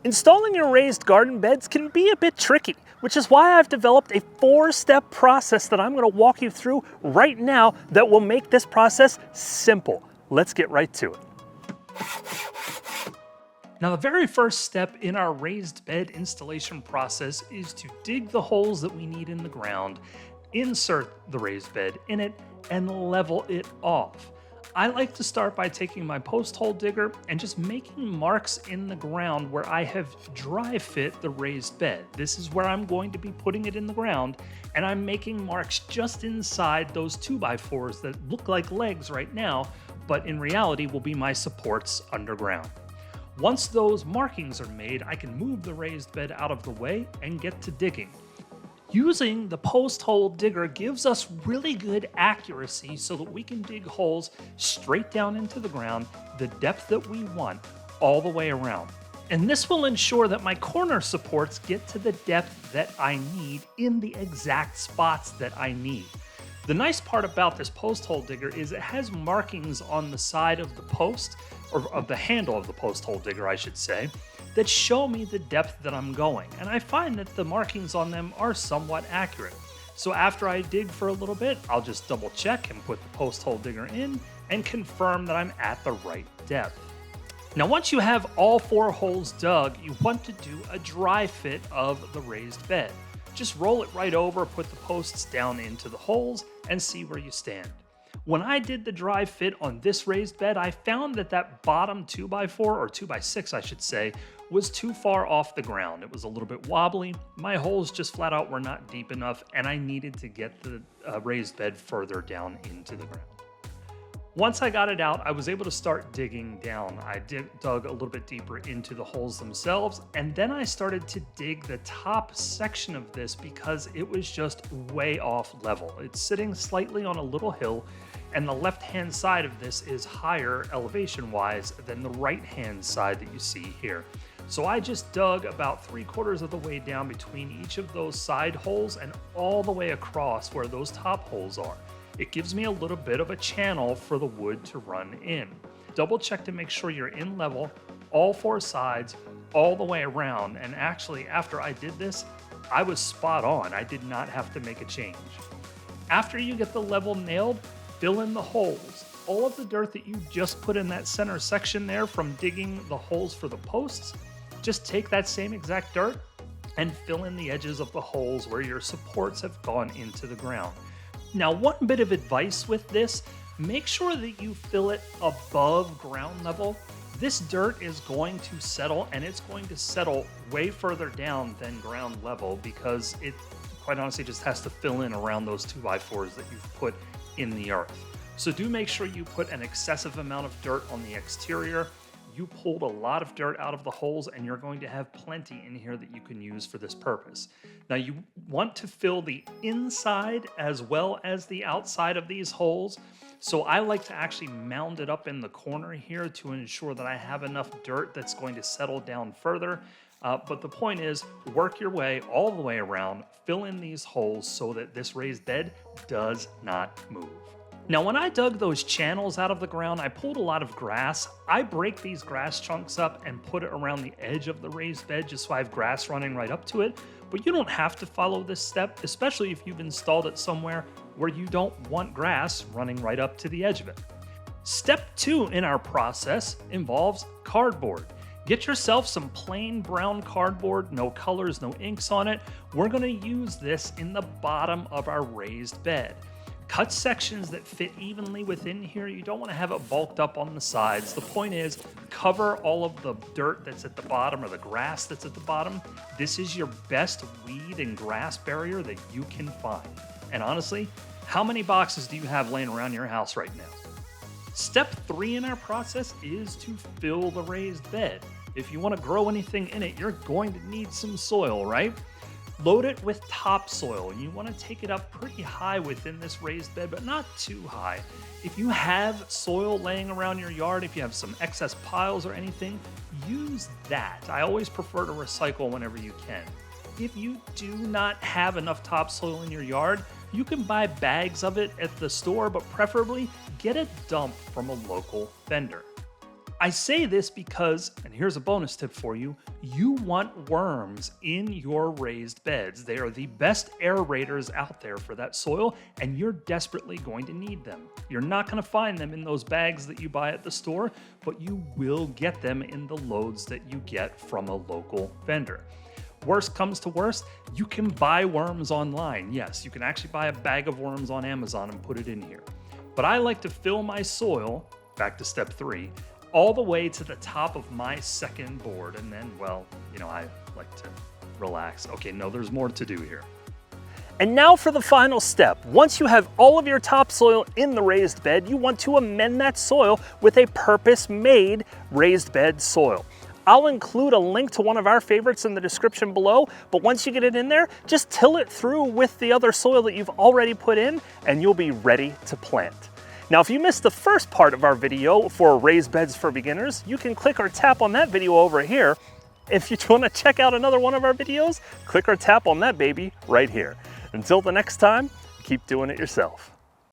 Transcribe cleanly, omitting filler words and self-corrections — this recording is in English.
Installing your raised garden beds can be a bit tricky, which is why I've developed a 4-step process that I'm going to walk you through right now that will make this process simple. Let's get right to it. Now, the very first step in our raised bed installation process is to dig the holes that we need in the ground, insert the raised bed in it, and level it off. I like to start by taking my post hole digger and just making marks in the ground where I have dry fit the raised bed. This is where I'm going to be putting it in the ground, and I'm making marks just inside those 2x4s that look like legs right now, but in reality will be my supports underground. Once those markings are made, I can move the raised bed out of the way and get to digging. Using the post hole digger gives us really good accuracy so that we can dig holes straight down into the ground, the depth that we want, all the way around. And this will ensure that my corner supports get to the depth that I need in the exact spots that I need. The nice part about this post hole digger is it has markings on the side of the post, or of the handle of the post hole digger, I should say, that show me the depth that I'm going. And I find that the markings on them are somewhat accurate. So after I dig for a little bit, I'll just double check and put the post hole digger in and confirm that I'm at the right depth. Now, once you have all 4 holes dug, you want to do a dry fit of the raised bed. Just roll it right over, put the posts down into the holes, and see where you stand. When I did the dry fit on this raised bed, I found that that bottom 2x4, or 2x6 I should say, was too far off the ground. It was a little bit wobbly. My holes just flat out were not deep enough, and I needed to get the raised bed further down into the ground. Once I got it out, I was able to start digging down. I dug a little bit deeper into the holes themselves, and then I started to dig the top section of this because it was just way off level. It's sitting slightly on a little hill, and the left-hand side of this is higher elevation-wise than the right-hand side that you see here. So I just dug about 3/4 of the way down between each of those side holes and all the way across where those top holes are. It gives me a little bit of a channel for the wood to run in. Double check to make sure you're in level, all 4 sides, all the way around. And actually, after I did this, I was spot on. I did not have to make a change. After you get the level nailed, fill in the holes. All of the dirt that you just put in that center section there from digging the holes for the posts, just take that same exact dirt and fill in the edges of the holes where your supports have gone into the ground. Now, one bit of advice with this, make sure that you fill it above ground level. This dirt is going to settle, and it's going to settle way further down than ground level because it, quite honestly, just has to fill in around those 2x4s that you've put in the earth. So do make sure you put an excessive amount of dirt on the exterior. You pulled a lot of dirt out of the holes, and you're going to have plenty in here that you can use for this purpose. Now, you want to fill the inside as well as the outside of these holes. So I like to actually mound it up in the corner here to ensure that I have enough dirt that's going to settle down further. But the point is, work your way all the way around, fill in these holes so that this raised bed does not move. Now, when I dug those channels out of the ground, I pulled a lot of grass. I break these grass chunks up and put it around the edge of the raised bed just so I have grass running right up to it. But you don't have to follow this step, especially if you've installed it somewhere where you don't want grass running right up to the edge of it. Step 2 in our process involves cardboard. Get yourself some plain brown cardboard, no colors, no inks on it. We're going to use this in the bottom of our raised bed. Cut sections that fit evenly within here. You don't want to have it bulked up on the sides. The point is, cover all of the dirt that's at the bottom or the grass that's at the bottom. This is your best weed and grass barrier that you can find. And honestly, how many boxes do you have laying around your house right now? Step 3 in our process is to fill the raised bed. If you want to grow anything in it, you're going to need some soil, right? Load it with topsoil. You want to take it up pretty high within this raised bed, but not too high. If you have soil laying around your yard, if you have some excess piles or anything, use that. I always prefer to recycle whenever you can. If you do not have enough topsoil in your yard, you can buy bags of it at the store, but preferably get it dumped from a local vendor. I say this because, and here's a bonus tip for you, you want worms in your raised beds. They are the best aerators out there for that soil, and you're desperately going to need them. You're not going to find them in those bags that you buy at the store, but you will get them in the loads that you get from a local vendor. Worst comes to worst, you can buy worms online. Yes, you can actually buy a bag of worms on Amazon and put it in here. But I like to fill my soil, back to step 3, all the way to the top of my second board. And then, well, I like to relax. Okay, no, there's more to do here. And now for the final step. Once you have all of your topsoil in the raised bed, you want to amend that soil with a purpose-made raised bed soil. I'll include a link to one of our favorites in the description below, but once you get it in there, just till it through with the other soil that you've already put in, and you'll be ready to plant. Now, if you missed the first part of our video for raised beds for beginners, you can click or tap on that video over here. If you want to check out another one of our videos, click or tap on that baby right here. Until the next time, keep doing it yourself.